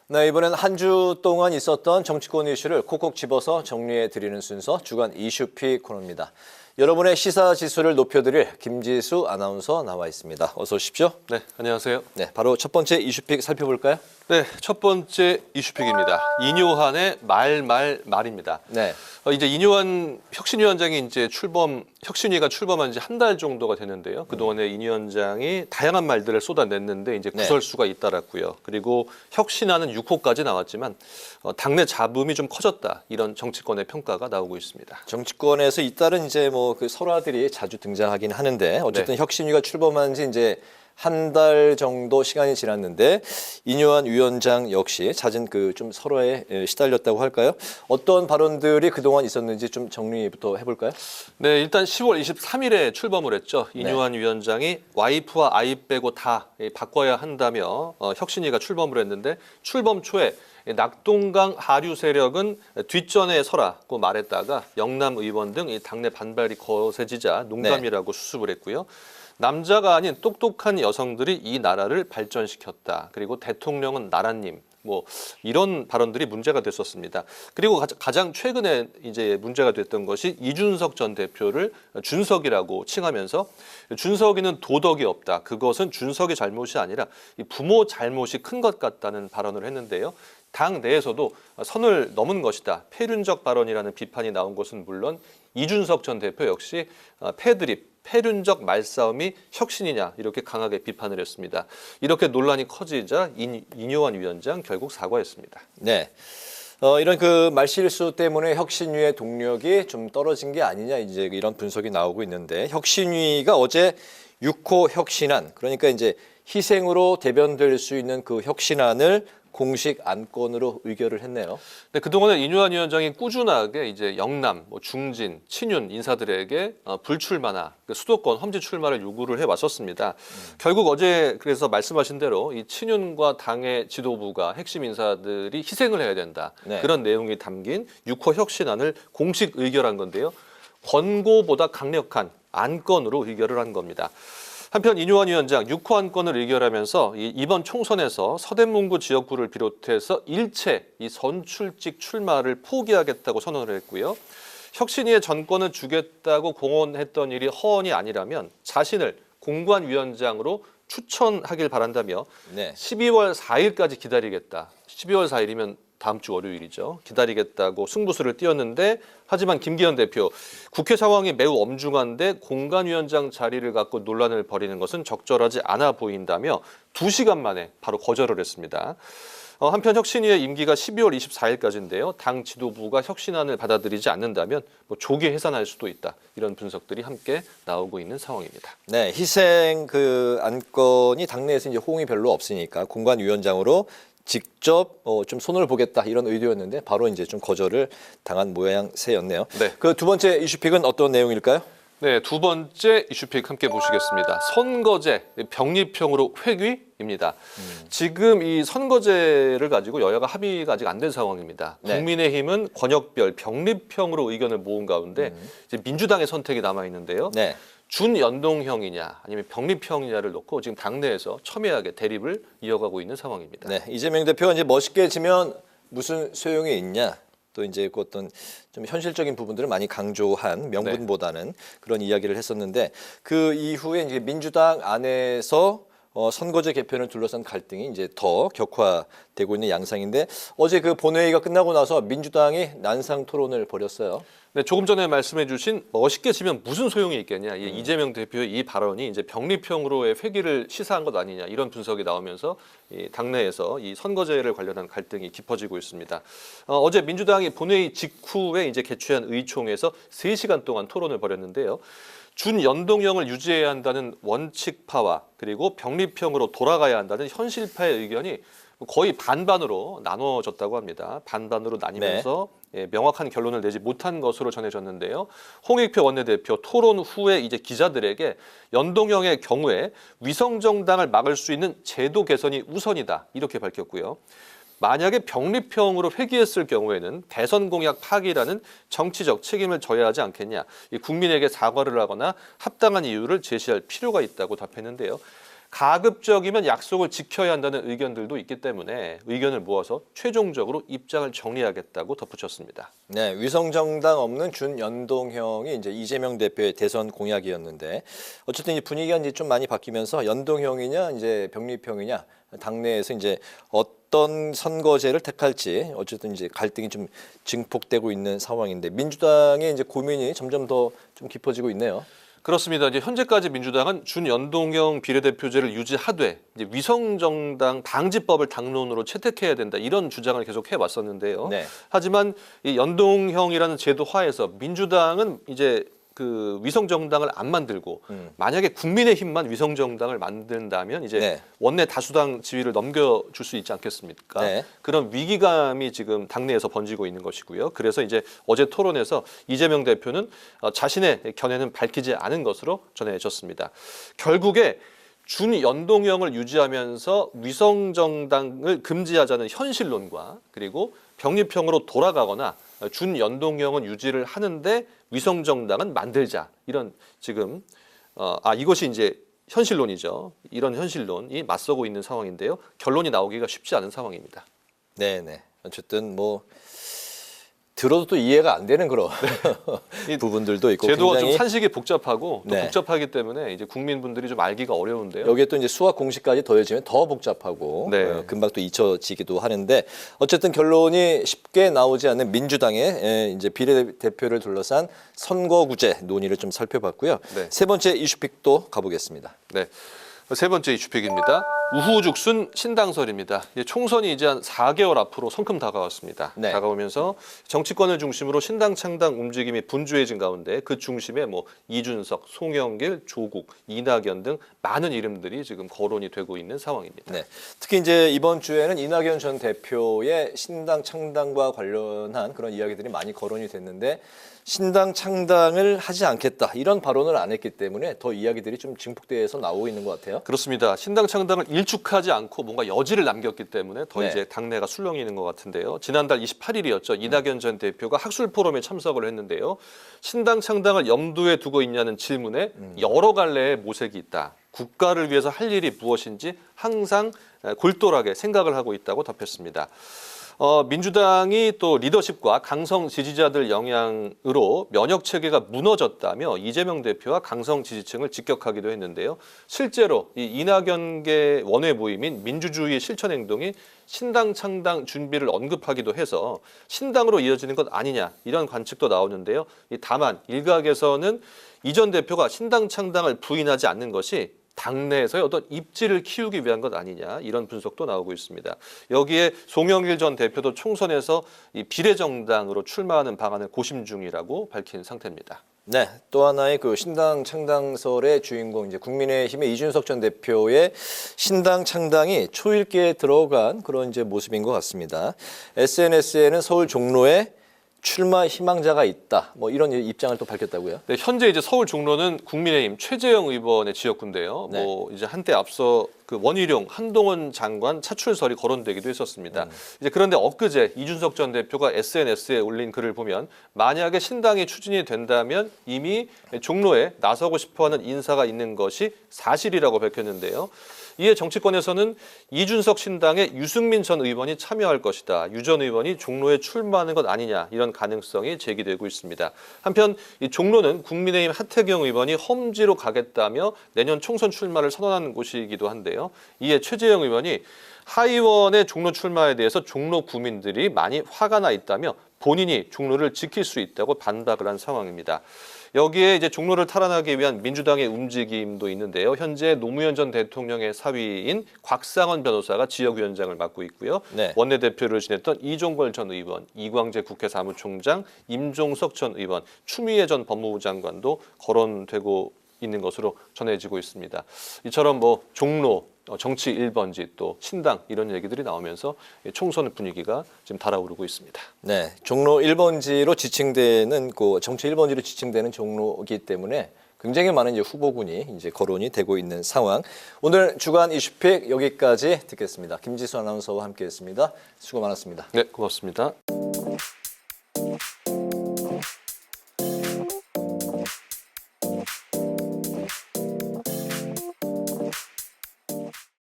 네, 이번엔 한 주 동안 있었던 정치권 이슈를 콕콕 집어서 정리해 드리는 순서 주간 이슈픽 코너입니다. 여러분의 시사 지수를 높여드릴 김지수 아나운서 나와 있습니다. 어서 오십시오. 네, 안녕하세요. 네, 바로 첫 번째 이슈픽 살펴볼까요? 네, 첫 번째 이슈픽입니다. 이뇨한의 말입니다. 네. 이제 이뇨한 혁신위원장이 이제 혁신위가 출범한 지 한 달 정도가 되는데요. 그동안에 이 위원장이 다양한 말들을 쏟아냈는데 이제 구설수가 잇따랐고요. 그리고 혁신하는 6호까지 나왔지만 당내 잡음이 좀 커졌다. 이런 정치권의 평가가 나오고 있습니다. 정치권에서 잇따른 이제 뭐 그 설화들이 자주 등장하긴 하는데 어쨌든 네. 혁신위가 출범한 지 이제 한 달 정도 시간이 지났는데 이뇨한 위원장 역시 잦은 그 좀 설화에 시달렸다고 할까요? 어떤 발언들이 그동안 있었는지 좀 정리부터 해볼까요? 네, 일단 10월 23일에 출범을 했죠. 이뇨한 위원장이 와이프와 아이 빼고 다 바꿔야 한다며 혁신위가 출범을 했는데 출범 초에 낙동강 하류 세력은 뒷전에 서라고 말했다가 영남 의원 등 당내 반발이 거세지자 농담이라고 수습을 했고요. 남자가 아닌 똑똑한 여성들이 이 나라를 발전시켰다. 그리고 대통령은 나라님. 뭐 이런 발언들이 문제가 됐었습니다. 그리고 가장 최근에 이제 문제가 됐던 것이 이준석 전 대표를 준석이라고 칭하면서 준석이는 도덕이 없다. 그것은 준석의 잘못이 아니라 부모 잘못이 큰 것 같다는 발언을 했는데요. 당 내에서도 선을 넘은 것이다. 패륜적 발언이라는 비판이 나온 것은 물론 이준석 전 대표 역시 패륜적 말싸움이 혁신이냐 이렇게 강하게 비판을 했습니다. 이렇게 논란이 커지자 이뇨한 위원장 결국 사과했습니다. 네. 이런 그 말실수 때문에 혁신위의 동력이 좀 떨어진 게 아니냐 이제 이런 분석이 나오고 있는데 혁신위가 어제 6호 혁신안 그러니까 이제 희생으로 대변될 수 있는 그 혁신안을 공식 안건으로 의결을 했네요. 네, 그동안에 이뇨한 위원장이 꾸준하게 이제 영남, 중진, 친윤 인사들에게 불출마나 수도권 험지 출마를 요구를 해왔었습니다. 결국 어제 그래서 말씀하신 대로 이 친윤과 당의 지도부가 핵심 인사들이 희생을 해야 된다. 네. 그런 내용이 담긴 6호 혁신안을 공식 의결한 건데요. 권고보다 강력한 안건으로 의결을 한 겁니다. 한편 이뇨한 위원장 6호 안건을 의결하면서 이번 총선에서 서대문구 지역구를 비롯해서 일체 이 선출직 출마를 포기하겠다고 선언을 했고요. 혁신위의 전권을 주겠다고 공언했던 일이 허언이 아니라면 자신을 공관위원장으로 추천하길 바란다며 네. 12월 4일까지 기다리겠다. 12월 4일이면 다음 주 월요일이죠. 기다리겠다고 승부수를 띄웠는데 하지만 김기현 대표 국회 상황이 매우 엄중한데 공관위원장 자리를 갖고 논란을 벌이는 것은 적절하지 않아 보인다며 2시간 만에 바로 거절을 했습니다. 한편 혁신위의 임기가 12월 24일까지인데요. 당 지도부가 혁신안을 받아들이지 않는다면 조기 해산할 수도 있다. 이런 분석들이 함께 나오고 있는 상황입니다. 네, 희생 그 안건이 당내에서 이제 호응이 별로 없으니까 공관위원장으로 직접 좀 손을 보겠다 이런 의도였는데 바로 이제 좀 거절을 당한 모양새였네요. 네. 그 두 번째 이슈픽은 어떤 내용일까요? 네, 두 번째 이슈픽 함께 보시겠습니다. 선거제 병립형으로 회귀입니다. 지금 이 선거제를 가지고 여야가 합의가 아직 안 된 상황입니다. 네. 국민의힘은 권역별 병립형으로 의견을 모은 가운데 이제 민주당의 선택이 남아 있는데요. 네. 준연동형이냐 아니면 병립형이냐를 놓고 지금 당내에서 첨예하게 대립을 이어가고 있는 상황입니다. 네, 이재명 대표가 이제 멋있게 지면 무슨 소용이 있냐. 또 이제 그 어떤 좀 현실적인 부분들을 많이 강조한 명분보다는 그런 이야기를 했었는데 그 이후에 이제 민주당 안에서 선거제 개편을 둘러싼 갈등이 이제 더 격화되고 있는 양상인데 어제 그 본회의가 끝나고 나서 민주당이 난상 토론을 벌였어요. 네, 조금 전에 말씀해주신 멋있게 지면 무슨 소용이 있겠냐. 이재명 대표의 이 발언이 이제 병립형으로의 회귀를 시사한 것 아니냐 이런 분석이 나오면서 이 당내에서 이 선거제를 관련한 갈등이 깊어지고 있습니다. 어제 민주당이 본회의 직후에 이제 개최한 의총에서 3시간 동안 토론을 벌였는데요. 준연동형을 유지해야 한다는 원칙파와 그리고 병립형으로 돌아가야 한다는 현실파의 의견이 거의 반반으로 나눠졌다고 합니다. 반반으로 나뉘면서 명확한 결론을 내지 못한 것으로 전해졌는데요. 홍익표 원내대표 토론 후에 이제 기자들에게 연동형의 경우에 위성정당을 막을 수 있는 제도 개선이 우선이다 이렇게 밝혔고요. 만약에 병립형으로 회귀했을 경우에는 대선 공약 파기라는 정치적 책임을 져야 하지 않겠냐. 국민에게 사과를 하거나 합당한 이유를 제시할 필요가 있다고 답했는데요. 가급적이면 약속을 지켜야 한다는 의견들도 있기 때문에 의견을 모아서 최종적으로 입장을 정리하겠다고 덧붙였습니다. 네, 위성정당 없는 준연동형이 이제 이재명 대표의 대선 공약이었는데 어쨌든 이 분위기가 이제 좀 많이 바뀌면서 연동형이냐 이제 병립형이냐 당내에서 이제 어떤 선거제를 택할지 어쨌든 이제 갈등이 좀 증폭되고 있는 상황인데 민주당의 이제 고민이 점점 더 좀 깊어지고 있네요. 그렇습니다. 이제 현재까지 민주당은 준연동형 비례대표제를 유지하되 이제 위성정당 방지법을 당론으로 채택해야 된다 이런 주장을 계속 해왔었는데요. 네. 하지만 이 연동형이라는 제도 하에서 민주당은 이제 그 위성정당을 안 만들고 만약에 국민의힘만 위성정당을 만든다면 이제 네. 원내 다수당 지위를 넘겨줄 수 있지 않겠습니까? 네. 그런 위기감이 지금 당내에서 번지고 있는 것이고요. 그래서 이제 어제 토론에서 이재명 대표는 자신의 견해는 밝히지 않은 것으로 전해졌습니다. 결국에 준연동형을 유지하면서 위성정당을 금지하자는 현실론과 그리고 병립형으로 돌아가거나 준연동형은 유지를 하는데 위성정당은 만들자 이런 지금 이것이 이제 현실론이죠. 이런 현실론이 맞서고 있는 상황인데요. 결론이 나오기가 쉽지 않은 상황입니다. 네네. 어쨌든 뭐 들어도 또 이해가 안 되는 그런 부분들도 있고 제도가 굉장히 좀 산식이 복잡하고 또 네. 복잡하기 때문에 이제 국민분들이 좀 알기가 어려운데요. 여기에 또 이제 수학 공식까지 더해지면 더 복잡하고 네. 금방 또 잊혀지기도 하는데 어쨌든 결론이 쉽게 나오지 않는 민주당의 이제 비례대표를 둘러싼 선거구제 논의를 좀 살펴봤고요. 네. 세 번째 이슈픽도 가보겠습니다. 네. 세 번째 이슈픽입니다. 우후죽순 신당설입니다. 총선이 이제 한 4개월 앞으로 성큼 다가왔습니다. 네. 다가오면서 정치권을 중심으로 신당 창당 움직임이 분주해진 가운데 그 중심에 뭐 이준석, 송영길, 조국, 이낙연 등 많은 이름들이 지금 거론이 되고 있는 상황입니다. 네. 특히 이제 이번 주에는 이낙연 전 대표의 신당 창당과 관련한 그런 이야기들이 많이 거론이 됐는데 신당 창당을 하지 않겠다 이런 발언을 안 했기 때문에 더 이야기들이 좀 증폭돼서 나오고 있는 것 같아요. 그렇습니다. 신당 창당을 일축하지 않고 뭔가 여지를 남겼기 때문에 더 네. 이제 당내가 술렁이는 것 같은데요. 지난달 28일이었죠. 이낙연 전 대표가 학술 포럼에 참석을 했는데요. 신당 창당을 염두에 두고 있냐는 질문에 여러 갈래의 모색이 있다. 국가를 위해서 할 일이 무엇인지 항상 골똘하게 생각을 하고 있다고 답했습니다. 민주당이 또 리더십과 강성 지지자들 영향으로 면역 체계가 무너졌다며 이재명 대표와 강성 지지층을 직격하기도 했는데요. 실제로 이 이낙연계 원외 모임인 민주주의 실천 행동이 신당 창당 준비를 언급하기도 해서 신당으로 이어지는 것 아니냐 이런 관측도 나오는데요. 다만 일각에서는 이 전 대표가 신당 창당을 부인하지 않는 것이 당내에서의 어떤 입지를 키우기 위한 것 아니냐 이런 분석도 나오고 있습니다. 여기에 송영길 전 대표도 총선에서 이 비례정당으로 출마하는 방안을 고심 중이라고 밝힌 상태입니다. 네, 또 하나의 그 신당 창당설의 주인공 이제 국민의힘의 이준석 전 대표의 신당 창당이 초읽기에 들어간 그런 이제 모습인 것 같습니다. SNS에는 서울 종로에 출마 희망자가 있다. 뭐 이런 입장을 또 밝혔다고요? 네, 현재 이제 서울 종로는 국민의힘 최재형 의원의 지역구인데요. 네. 뭐 이제 한때 앞서 그 원희룡, 한동훈 장관 차출설이 거론되기도 했었습니다. 이제 그런데 엊그제 이준석 전 대표가 SNS에 올린 글을 보면 만약에 신당이 추진이 된다면 이미 종로에 나서고 싶어하는 인사가 있는 것이 사실이라고 밝혔는데요. 이에 정치권에서는 이준석 신당에 유승민 전 의원이 참여할 것이다. 유 전 의원이 종로에 출마하는 것 아니냐 이런 가능성이 제기되고 있습니다. 한편 이 종로는 국민의힘 하태경 의원이 험지로 가겠다며 내년 총선 출마를 선언하는 곳이기도 한데요. 이에 최재형 의원이 하의원의 종로 출마에 대해서 종로 구민들이 많이 화가 나 있다며 본인이 종로를 지킬 수 있다고 반박을 한 상황입니다. 여기에 이제 종로를 탈환하기 위한 민주당의 움직임도 있는데요. 현재 노무현 전 대통령의 사위인 곽상원 변호사가 지역위원장을 맡고 있고요. 네. 원내대표를 지냈던 이종걸 전 의원, 이광재 국회 사무총장, 임종석 전 의원, 추미애 전 법무부 장관도 거론되고 있는 것으로 전해지고 있습니다. 이처럼 뭐 종로, 정치 1번지 또 신당 이런 얘기들이 나오면서 총선 분위기가 지금 달아오르고 있습니다. 네, 종로 1번지로 지칭되는 그 정치 1번지로 지칭되는 종로이기 때문에 굉장히 많은 이제 후보군이 이제 거론이 되고 있는 상황. 오늘 주간 이슈픽 여기까지 듣겠습니다. 김지수 아나운서와 함께했습니다. 수고 많았습니다. 네, 고맙습니다.